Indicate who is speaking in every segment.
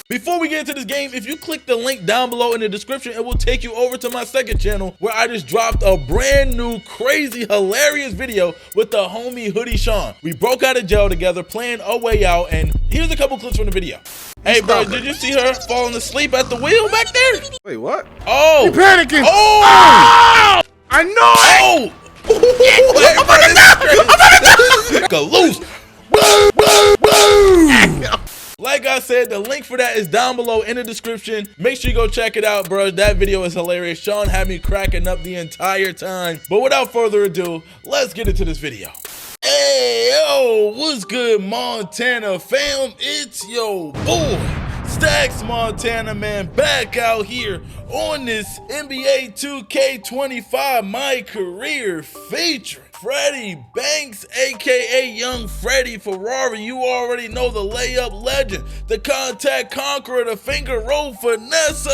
Speaker 1: Before we get into this game, if you click the link down below in the description, it will take you over to my second channel where I just dropped a brand new, crazy, hilarious video with the homie Hoodie Sean. We broke out of jail together, playing our way out, and here's a couple clips from the video. Hey, bro, did you see her falling asleep at the wheel back there?
Speaker 2: Wait, what?
Speaker 1: Oh!
Speaker 2: You panicking?
Speaker 1: Oh!
Speaker 2: I know it!
Speaker 1: Oh! Go loose! Boom, boom, boom! Like I said, the link for that is down below in the description. Make sure you go check it out, bro. That video is hilarious. Sean had me cracking up the entire time. But without further ado, let's get into this video. Hey, yo, what's good, Montana fam? It's your boy, StaxMontana, man, back out here on this NBA 2K25 MyCAREER featuring Freddie Banks, aka Young Freddy Ferrari. You already know the layup legend, the contact conqueror, the finger roll finesse.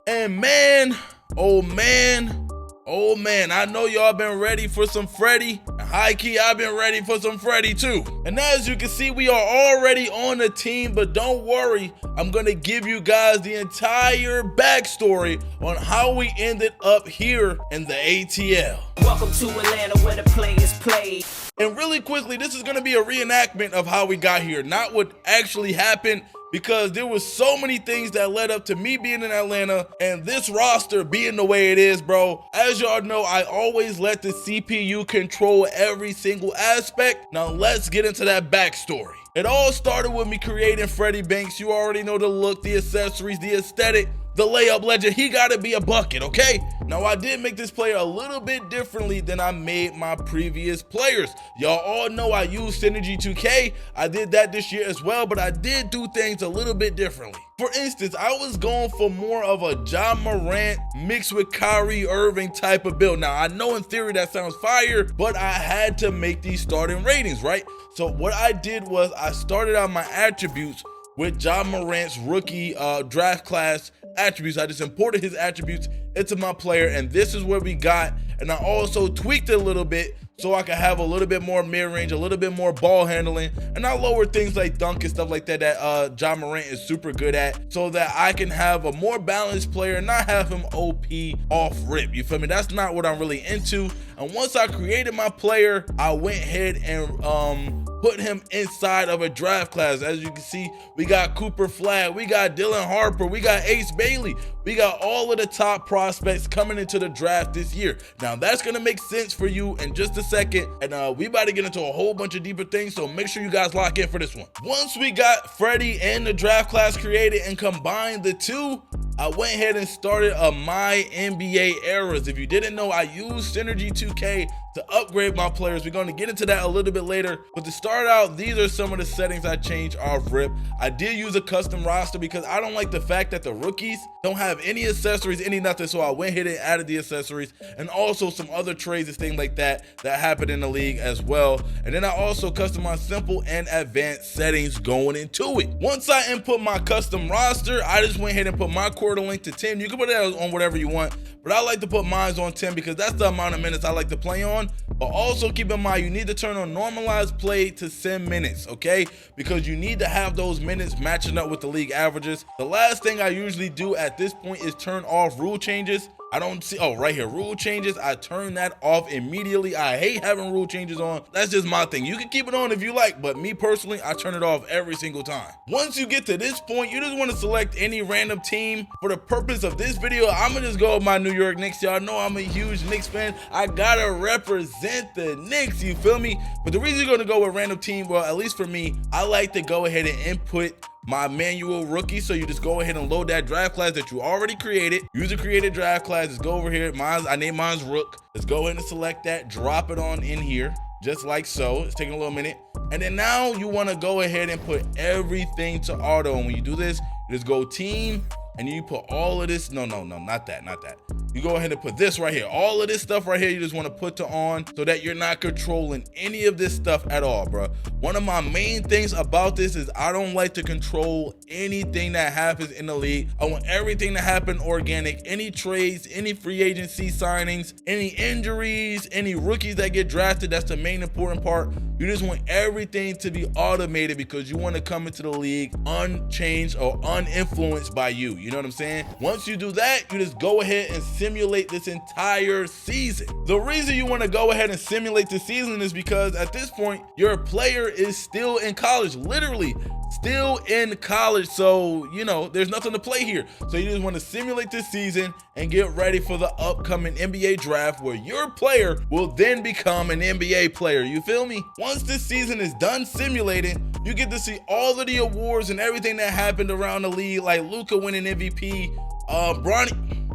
Speaker 1: And man, oh man, I know y'all been ready for some Freddy. High key, I've been ready for some Freddy too. And as you can see, we are already on the team, but don't worry, I'm gonna give you guys the entire backstory on how we ended up here in the ATL.
Speaker 3: Welcome to Atlanta where the players play.
Speaker 1: And really quickly, this is gonna be a reenactment of how we got here, not what actually happened, because there was so many things that led up to me being in Atlanta and this roster being the way it is, bro. As y'all know, I always let the CPU control every single aspect. Now let's get into that backstory. It all started with me creating Freddie Banks. You already know the look, the accessories, the aesthetic, the layup legend. He gotta be a bucket, okay? Now I did make this player a little bit differently than I made my previous players. Y'all all know I use Synergy 2K. I did that this year as well, but I did do things a little bit differently. For instance, I was going for more of a Ja Morant mixed with Kyrie Irving type of build. Now I know in theory that sounds fire, but I had to make these starting ratings, right? So what I did was I started out my attributes with Ja Morant's rookie draft class attributes. I just imported his attributes into my player, and this is where we got. And I also tweaked it a little bit so I could have a little bit more mid-range, a little bit more ball handling, and I lowered things like dunk and stuff like that that Ja Morant is super good at, so that I can have a more balanced player and not have him OP off rip. You feel me? That's not what I'm really into. And once I created my player, I went ahead and put him inside of a draft class. As you can see, we got Cooper Flag, we got Dylan Harper, we got Ace Bailey, we got all of the top prospects coming into the draft this year. Now that's gonna make sense for you in just a second, and we about to get into a whole bunch of deeper things, so make sure you guys lock in for this one. Once we got Freddie and the draft class created and combined the two, I went ahead and started a MyNBA eras. If you didn't know, I use Synergy 2K to upgrade my players. We're going to get into that a little bit later, but to start out, these are some of the settings I changed off rip. I did use a custom roster because I don't like the fact that the rookies don't have any accessories, any nothing, so I went ahead and added the accessories, and also some other trades and things like that that happen in the league as well. And then I also customized simple and advanced settings going into it. Once I input my custom roster, I just went ahead and put my quarter length to 10. You can put it on whatever you want, but I like to put mine on 10 because that's the amount of minutes I like to play on. But also keep in mind, you need to turn on normalized play to 10 minutes, okay? Because you need to have those minutes matching up with the league averages. The last thing I usually do at this point is turn off rule changes. I don't see, oh, right here, rule changes. I turn that off immediately. I hate having rule changes on. That's just my thing. You can keep it on if you like, but me personally, I turn it off every single time. Once you get to this point, you just want to select any random team. For the purpose of this video, I'm gonna just go with my New York Knicks. Y'all know I'm a huge Knicks fan. I gotta represent the Knicks, you feel me? But the reason you're gonna go with random team, well, at least for me, I like to go ahead and input my manual rookie. So you just go ahead and load that draft class that you already created. Use a created draft class. Just go over here. I named mine's Rook. Let's go ahead and select that. Drop it on in here, just like so. It's taking a little minute. And then now you want to go ahead and put everything to auto. And when you do this, you just go team, and you put all of this. No, not that. you go ahead and put this right here. All of this stuff right here, you just want to put to on so that you're not controlling any of this stuff at all, bro. One of my main things about this is I don't like to control anything that happens in the league. I want everything to happen organic. Any trades, any free agency signings, any injuries, any rookies that get drafted, that's the main important part. You just want everything to be automated because you want to come into the league unchanged or uninfluenced by you. You know what I'm saying? Once you do that, you just go ahead and simulate this entire season. The reason you want to go ahead and simulate the season is because at this point, your player is still in college, literally still in college. So, you know, there's nothing to play here. So you just want to simulate this season and get ready for the upcoming NBA draft where your player will then become an NBA player. You feel me? Once this season is done simulating, you get to see all of the awards and everything that happened around the league, like Luka winning MVP,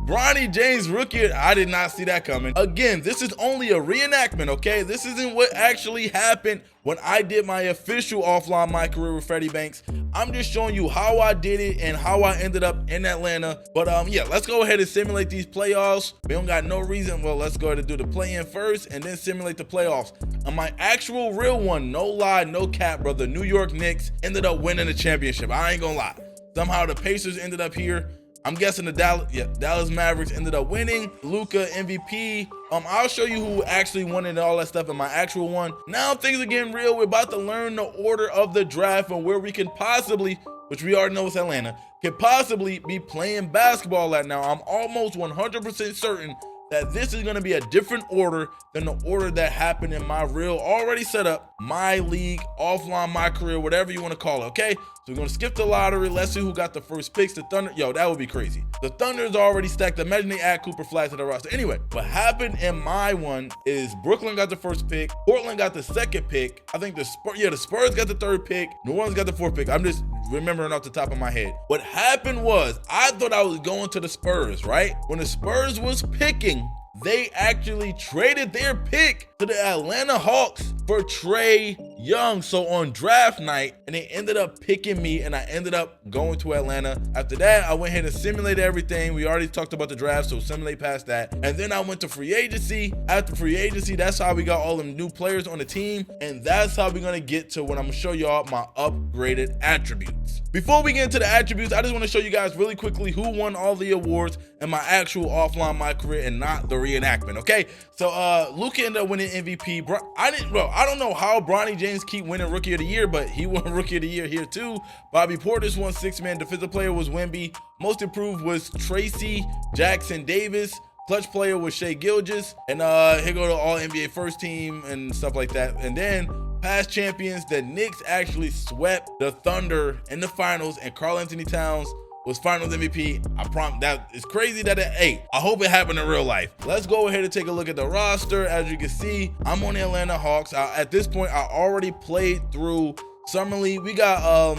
Speaker 1: Bronny James rookie. I did not see that coming. Again, this is only a reenactment, okay? This isn't what actually happened when I did my official offline my career with Freddie Banks. I'm just showing you how I did it and how I ended up in Atlanta. But yeah, let's go ahead and simulate these playoffs. We don't got no reason. Well, let's go ahead and do the play-in first and then simulate the playoffs. On my actual real one, no lie, no cap, brother, New York Knicks ended up winning the championship. I ain't gonna lie. Somehow the Pacers ended up here. I'm guessing the Dallas Mavericks ended up winning. Luka MVP. I'll show you who actually won and all that stuff in my actual one. Now things are getting real. We're about to learn the order of the draft and where we can possibly, which we already know is Atlanta, can possibly be playing basketball at now. I'm almost 100% certain that this is going to be a different order than the order that happened in my real already set up, my league, offline, my career, whatever you want to call it, okay? So we're going to skip the lottery. Let's see who got the first picks. The Thunder, yo, that would be crazy. The Thunder is already stacked. Imagine they add Cooper Flag to the roster. Anyway, what happened in my one is Brooklyn got the first pick. Portland got the second pick. I think the Spurs got the third pick. New Orleans got the fourth pick. I'm just remembering off the top of my head. What happened was I thought I was going to the Spurs, right? When the Spurs was picking, they actually traded their pick to the Atlanta Hawks for Trae Young. So on draft night, and they ended up picking me, and I ended up going to Atlanta. After that, I went ahead and simulated everything. We already talked about the draft, so simulate past that. And then I went to free agency. After free agency, that's how we got all them new players on the team. And that's how we're gonna get to when I'm gonna show y'all my upgraded attributes. Before we get into the attributes, I just want to show you guys really quickly who won all the awards in my actual offline my career and not the reenactment, okay? So Luka ended up winning MVP. I don't know how Bronny James keep winning Rookie of the Year, but he won Rookie of the Year here too. Bobby Portis won Six-Man. Defensive player was Wemby. Most improved was Tracy Jackson Davis. Clutch player was Shai Gilgeous. And here go to all NBA first team and stuff like that. And then past champions, the Knicks actually swept the Thunder in the finals, and Karl Anthony Towns was finals MVP. I promise that is crazy that I hope it happened in real life. Let's go ahead and take a look at the roster. As you can see, I'm on the Atlanta Hawks. At this point, I already played through Summer League. We got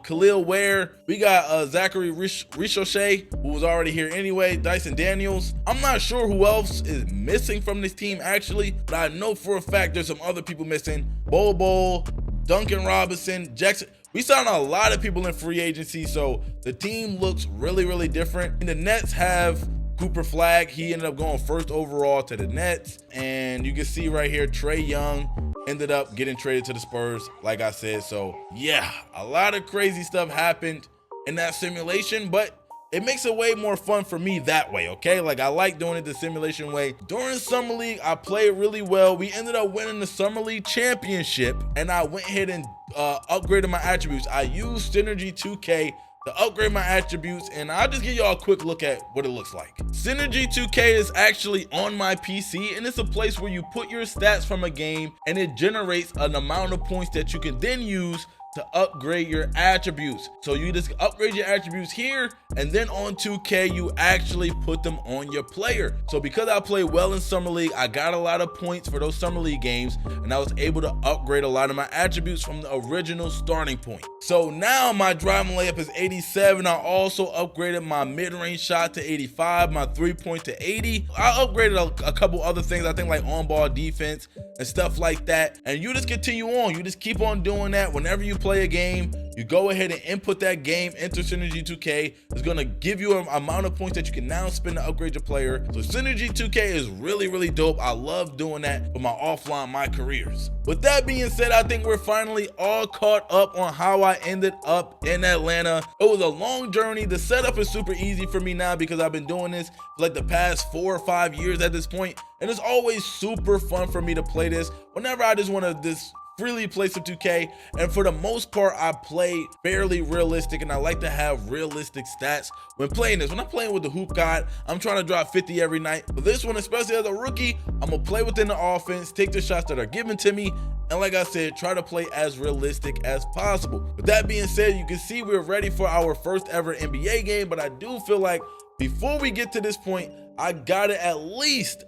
Speaker 1: Khalil Ware. We got Zachary Ricochet, who was already here anyway. Dyson Daniels. I'm not sure who else is missing from this team actually, but I know for a fact there's some other people missing. Bol, Duncan Robinson, Jackson. We signed a lot of people in free agency, so the team looks really, really different. And the Nets have Cooper Flag. He ended up going first overall to the Nets. And you can see right here, Trae Young ended up getting traded to the Spurs, like I said. So yeah, a lot of crazy stuff happened in that simulation, but it makes it way more fun for me that way, okay? Like, I like doing it the simulation way. During Summer League, I played really well. We ended up winning the Summer League championship, and I went ahead and upgraded my attributes. I used Synergy 2K to upgrade my attributes, and I'll just give y'all a quick look at what it looks like. Synergy 2K is actually on my PC, and it's a place where you put your stats from a game, and it generates an amount of points that you can then use to upgrade your attributes. So you just upgrade your attributes here, and then on 2K you actually put them on your player. So because I played well in Summer League, I got a lot of points for those Summer League games, and I was able to upgrade a lot of my attributes from the original starting point. So now my driving layup is 87. I also upgraded my mid-range shot to 85, my 3-point to 80. I upgraded a couple other things, I think, like on-ball defense and stuff like that. And you just continue on. You just keep on doing that. Whenever you play a game, you go ahead and input that game into Synergy 2K. It's gonna give you an amount of points that you can now spend to upgrade your player. So Synergy 2K is really, really dope. I love doing that for my offline MyCAREERs. With that being said, I think we're finally all caught up on how I ended up in Atlanta. It was a long journey. The setup is super easy for me now because I've been doing this for like the past 4 or 5 years at this point, and it's always super fun for me to play this whenever I just want to just freely play some 2K. And for the most part, I play fairly realistic, and I like to have realistic stats when playing this. When I'm playing with the hoop god, I'm trying to drop 50 every night. But this one, especially as a rookie, I'm gonna play within the offense, take the shots that are given to me, and like I said, try to play as realistic as possible. With that being said, you can see we're ready for our first ever NBA game, but I do feel like before we get to this point, I gotta at least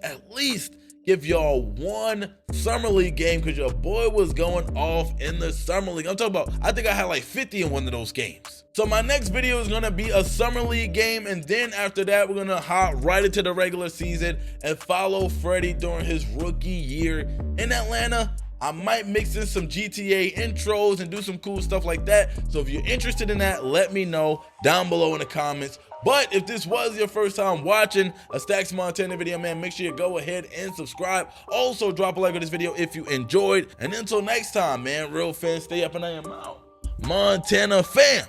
Speaker 1: give y'all one summer league game, because your boy was going off in the summer league. I'm talking about, I think I had like 50 in one of those games. So my next video is gonna be a summer league game, and then after that, we're gonna hop right into the regular season and follow Freddy during his rookie year in Atlanta. I might mix in some GTA intros and do some cool stuff like that. So if you're interested in that, let me know down below in the comments. But if this was your first time watching a StaxMontana video, man, make sure you go ahead and subscribe. Also, drop a like on this video if you enjoyed. And until next time, man, real fans, stay up and I am out. Montana fam,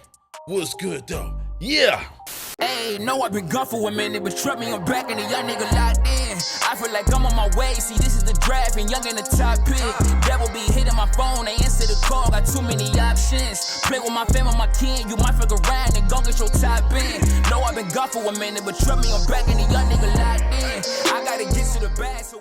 Speaker 1: what's good though? Yeah.
Speaker 2: Hey, no, I've been gone for a minute, but trust me, I'm back and the young nigga locked in. I feel like I'm on my way, see, this is the draft and young in the top pick. Devil be hitting my phone, they answer the call, got too many options. Play with my fam and my kin, you might fuck around and gon' get your top in. No, I've been gone for a minute, but trust me, I'm back and the young nigga locked in. I gotta get to the bag, so